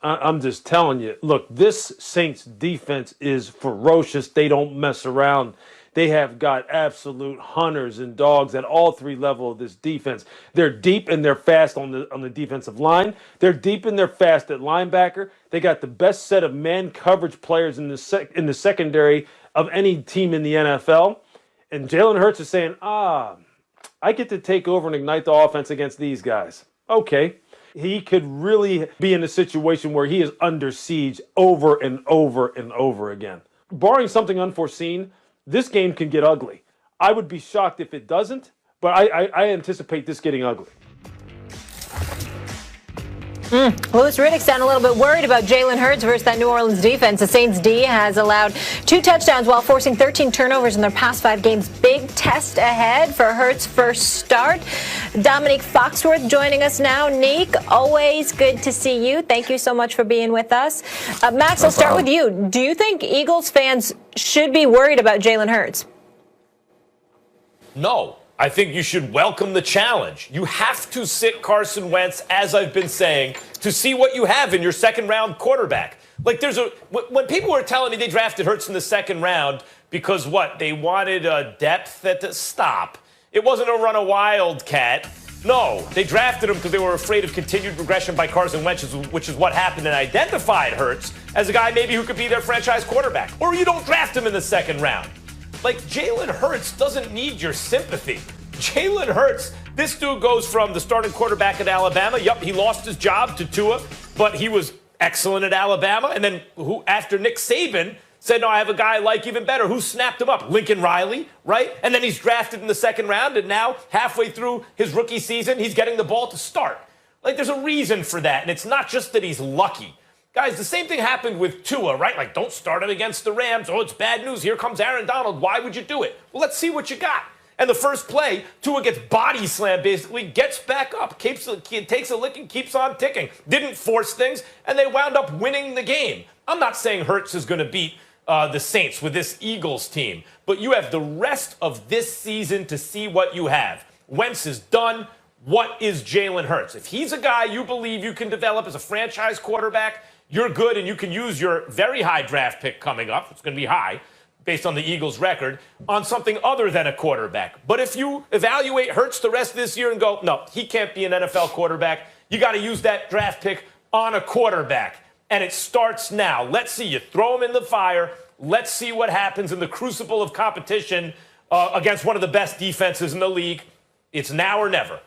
I'm just telling you. Look, this Saints defense is ferocious. They don't mess around. They have got absolute hunters and dogs at all three levels of this defense. They're deep and they're fast on the defensive line. They're deep and they're fast at linebacker. They got the best set of man coverage players in the secondary of any team in the NFL. And Jalen Hurts is saying, I get to take over and ignite the offense against these guys. Okay. He could really be in a situation where he is under siege over and over and over again. Barring something unforeseen, this game can get ugly. I would be shocked if it doesn't, but I anticipate this getting ugly. Louis Riddick sounded a little bit worried about Jalen Hurts versus that New Orleans defense. The Saints D has allowed 2 touchdowns while forcing 13 turnovers in their past 5 games. Big test ahead for Hurts' first start. Dominique Foxworth joining us now. Neek, always good to see you. Thank you so much for being with us. Max, I'll start with you. Do you think Eagles fans should be worried about Jalen Hurts? No. I think you should welcome the challenge. You have to sit Carson Wentz, as I've been saying, to see what you have in your second-round quarterback. Like, when people were telling me they drafted Hurts in the second round because, they wanted depth at the stop. It wasn't a run a wildcat. No, they drafted him because they were afraid of continued regression by Carson Wentz, which is what happened, and identified Hurts as a guy maybe who could be their franchise quarterback. Or you don't draft him in the second round. Like, Jalen Hurts doesn't need your sympathy. Jalen Hurts, this dude goes from the starting quarterback at Alabama. Yup, he lost his job to Tua, but he was excellent at Alabama. And then after Nick Saban said, no, I have a guy I like even better, who snapped him up? Lincoln Riley, right? And then he's drafted in the second round, and now, halfway through his rookie season, he's getting the ball to start. Like, there's a reason for that, and it's not just that he's lucky. Guys, the same thing happened with Tua, right? Like, don't start him against the Rams. Oh, it's bad news. Here comes Aaron Donald. Why would you do it? Well, let's see what you got. And the first play, Tua gets body slammed, basically, gets back up, takes a lick and keeps on ticking. Didn't force things, and they wound up winning the game. I'm not saying Hurts is going to beat the Saints with this Eagles team, but you have the rest of this season to see what you have. Wentz is done. What is Jalen Hurts? If he's a guy you believe you can develop as a franchise quarterback, you're good, and you can use your very high draft pick coming up. It's going to be high based on the Eagles' record, on something other than a quarterback. But if you evaluate Hurts the rest of this year and go, no, he can't be an NFL quarterback, you got to use that draft pick on a quarterback. And it starts now. Let's see. You throw him in the fire. Let's see what happens in the crucible of competition against one of the best defenses in the league. It's now or never.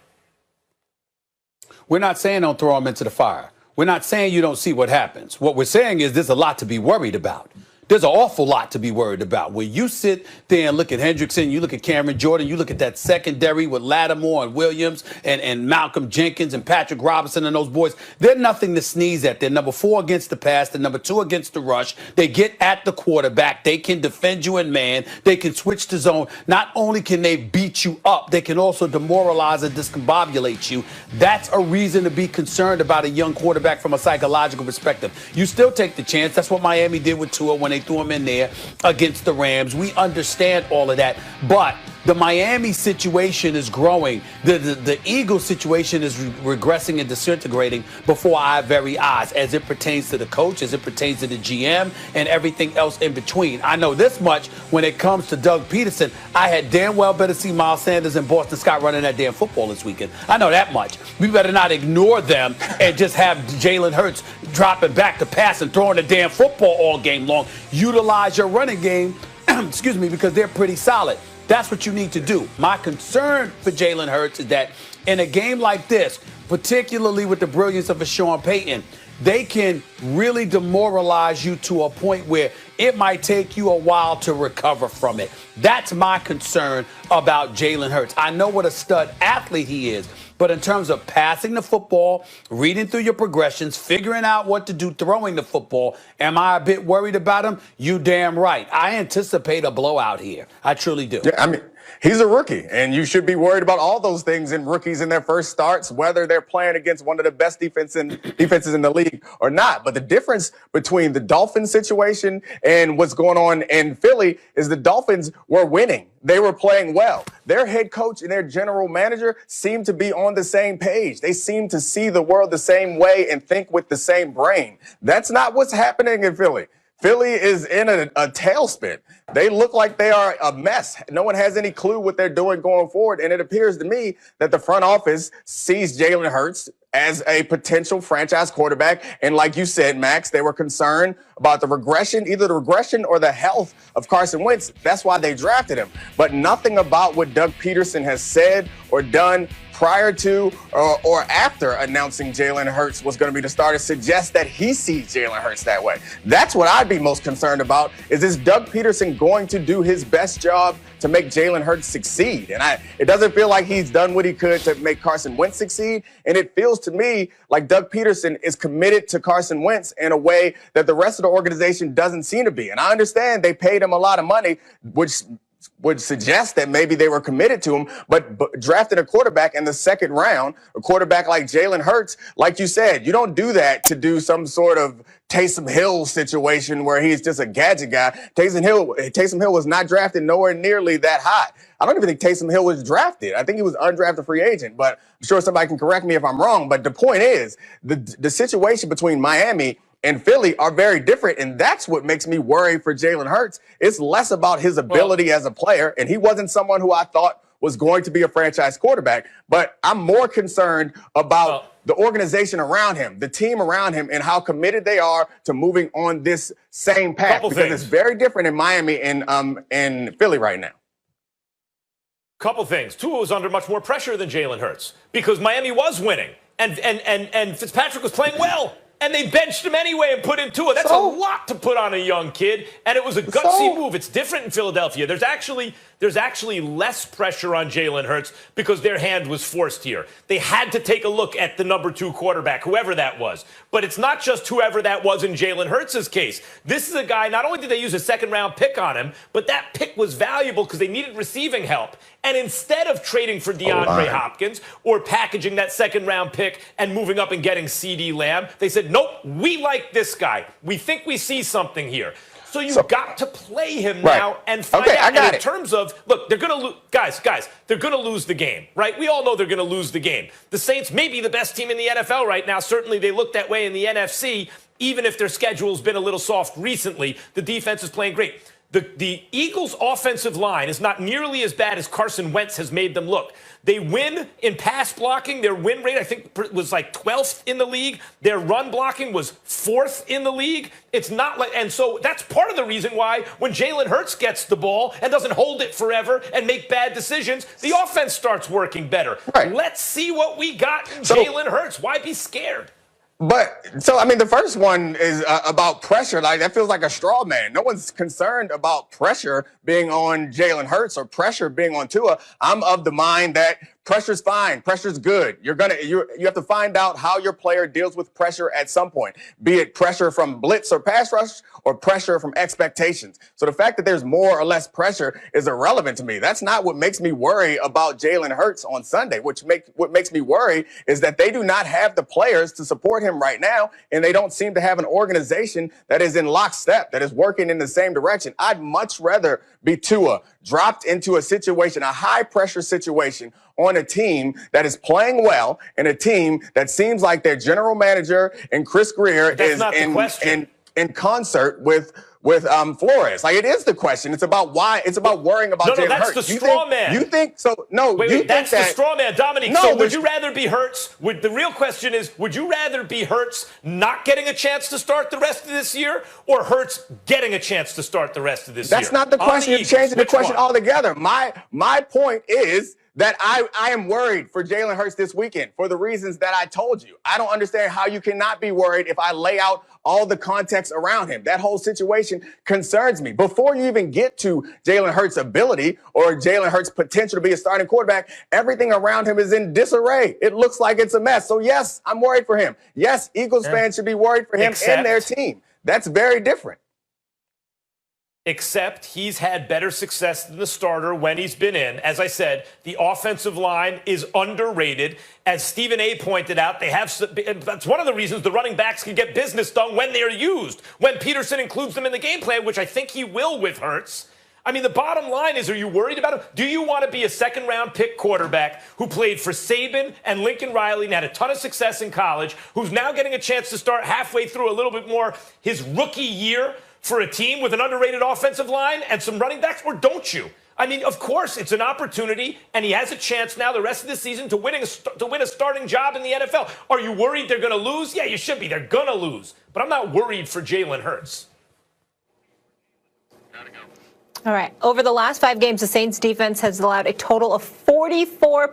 We're not saying don't throw him into the fire. We're not saying you don't see what happens. What we're saying is there's a lot to be worried about. There's an awful lot to be worried about. When you sit there and look at Hendrickson, you look at Cameron Jordan, you look at that secondary with Lattimore and Williams and Malcolm Jenkins and Patrick Robinson and those boys, they're nothing to sneeze at. They're number 4 against the pass. They're number 2 against the rush. They get at the quarterback. They can defend you in man. They can switch to zone. Not only can they beat you up, they can also demoralize and discombobulate you. That's a reason to be concerned about a young quarterback from a psychological perspective. You still take the chance. That's what Miami did with Tua when they threw him in there against the Rams. We understand all of that, but the Miami situation is growing. The Eagles situation is regressing and disintegrating before our very eyes as it pertains to the coach, as it pertains to the GM, and everything else in between. I know this much when it comes to Doug Peterson. I had damn well better see Miles Sanders and Boston Scott running that damn football this weekend. I know that much. We better not ignore them and just have Jalen Hurts dropping back to pass and throwing the damn football all game long. Utilize your running game, excuse me, because they're pretty solid. That's what you need to do. My concern for Jalen Hurts is that in a game like this, particularly with the brilliance of a Sean Payton, they can really demoralize you to a point where it might take you a while to recover from it. That's my concern about Jalen Hurts. I know what a stud athlete he is, but in terms of passing the football, reading through your progressions, figuring out what to do throwing the football, am I a bit worried about him? You damn right. I anticipate a blowout here. I truly do. Yeah, He's a rookie, and you should be worried about all those things in rookies in their first starts, whether they're playing against one of the best defenses in the league or not. But the difference between the Dolphins situation and what's going on in Philly is the Dolphins were winning. They were playing well. Their head coach and their general manager seem to be on the same page. They seem to see the world the same way and think with the same brain. That's not what's happening in Philly. Philly is in a tailspin. They look like they are a mess. No one has any clue what they're doing going forward. And it appears to me that the front office sees Jalen Hurts as a potential franchise quarterback. And like you said, Max, they were concerned about the regression, either the regression or the health of Carson Wentz. That's why they drafted him. But nothing about what Doug Peterson has said or done prior to or after announcing Jalen Hurts was going to be the starter suggests that he sees Jalen Hurts that way. That's what I'd be most concerned about. Is Doug Peterson going to do his best job to make Jalen Hurts succeed? And it doesn't feel like he's done what he could to make Carson Wentz succeed. And it feels to me like Doug Peterson is committed to Carson Wentz in a way that the rest of the organization doesn't seem to be. And I understand they paid him a lot of money, which would suggest that maybe they were committed to him, but drafted a quarterback in the second round, a quarterback like Jalen Hurts, like you said, you don't do that to do some sort of Taysom Hill situation where he's just a gadget guy. Taysom Hill was not drafted nowhere nearly that high. I don't even think Taysom Hill was drafted. I think he was undrafted free agent, but I'm sure somebody can correct me if I'm wrong. But the point is, the situation between Miami and Philly are very different, and that's what makes me worry for Jalen Hurts. It's less about his ability as a player, and he wasn't someone who I thought was going to be a franchise quarterback, but I'm more concerned about the organization around him, the team around him, and how committed they are to moving on this same path, because it's very different in Miami and Philly right now. Couple things. Tua was under much more pressure than Jalen Hurts because Miami was winning, and Fitzpatrick was playing well. And they benched him anyway and put in Tua. That's a lot to put on a young kid. And it was a gutsy move. It's different in Philadelphia. There's actually less pressure on Jalen Hurts because their hand was forced here. They had to take a look at the number 2 quarterback, whoever that was. But it's not just whoever that was in Jalen Hurts' case. This is a guy, not only did they use a second-round pick on him, but that pick was valuable because they needed receiving help. And instead of trading for DeAndre Hopkins or packaging that second-round pick and moving up and getting CeeDee Lamb, they said, nope, we like this guy. We think we see something here. So you've got to play him now and find out. And in terms of, look, they're going to lose. Guys, they're going to lose the game, right? We all know they're going to lose the game. The Saints may be the best team in the NFL right now. Certainly they look that way in the NFC, even if their schedule's been a little soft recently. The defense is playing great. The Eagles' offensive line is not nearly as bad as Carson Wentz has made them look. They win in pass blocking. Their win rate, I think, was like 12th in the league. Their run blocking was 4th in the league. It's not like, and so that's part of the reason why when Jalen Hurts gets the ball and doesn't hold it forever and make bad decisions, the offense starts working better. Let's see what we got in Jalen Hurts. Why be scared? But so, I mean, the first one is about pressure. Like, that feels like a straw man. No one's concerned about pressure being on Jalen Hurts or pressure being on Tua. I'm of the mind that pressure's fine. Pressure's good. You have to find out how your player deals with pressure at some point, be it pressure from blitz or pass rush or pressure from expectations. So the fact that there's more or less pressure is irrelevant to me. That's not what makes me worry about Jalen Hurts on Sunday. What makes me worry is that they do not have the players to support him right now, and they don't seem to have an organization that is in lockstep, that is working in the same direction. I'd much rather be Tua dropped into a situation, a high-pressure situation, on a team that is playing well and a team that seems like their general manager and Chris Greer is in concert with Flores. Like, it is the question. It's about why. It's about worrying about Jalen Hurts. No, that's the straw man. You think so? No, wait, that's the straw man, Dominique. No, so would you rather be Hurts? The real question is, would you rather be Hurts not getting a chance to start the rest of this year, or Hurts getting a chance to start the rest of this year? That's not the question. You're changing the question altogether. My point is that I am worried for Jalen Hurts this weekend for the reasons that I told you. I don't understand how you cannot be worried if I lay out all the context around him. That whole situation concerns me. Before you even get to Jalen Hurts' ability or Jalen Hurts' potential to be a starting quarterback, everything around him is in disarray. It looks like it's a mess. So, yes, I'm worried for him. Yes, Eagles fans should be worried for him and their team. That's very different. except he's had better success than the starter when he's been in. As I said, the offensive line is underrated. As Stephen A. pointed out, that's one of the reasons the running backs can get business done when they're used, when Peterson includes them in the game plan, which I think he will with Hurts. I mean, the bottom line is, are you worried about him? Do you want to be a second-round pick quarterback who played for Saban and Lincoln Riley and had a ton of success in college, who's now getting a chance to start halfway through a little bit more his rookie year for a team with an underrated offensive line and some running backs, or don't you? I mean, of course, it's an opportunity, and he has a chance now the rest of the season to win a starting job in the NFL. Are you worried they're going to lose? Yeah, you should be. They're going to lose. But I'm not worried for Jalen Hurts. All right. Over the last 5 games, the Saints defense has allowed a total of 44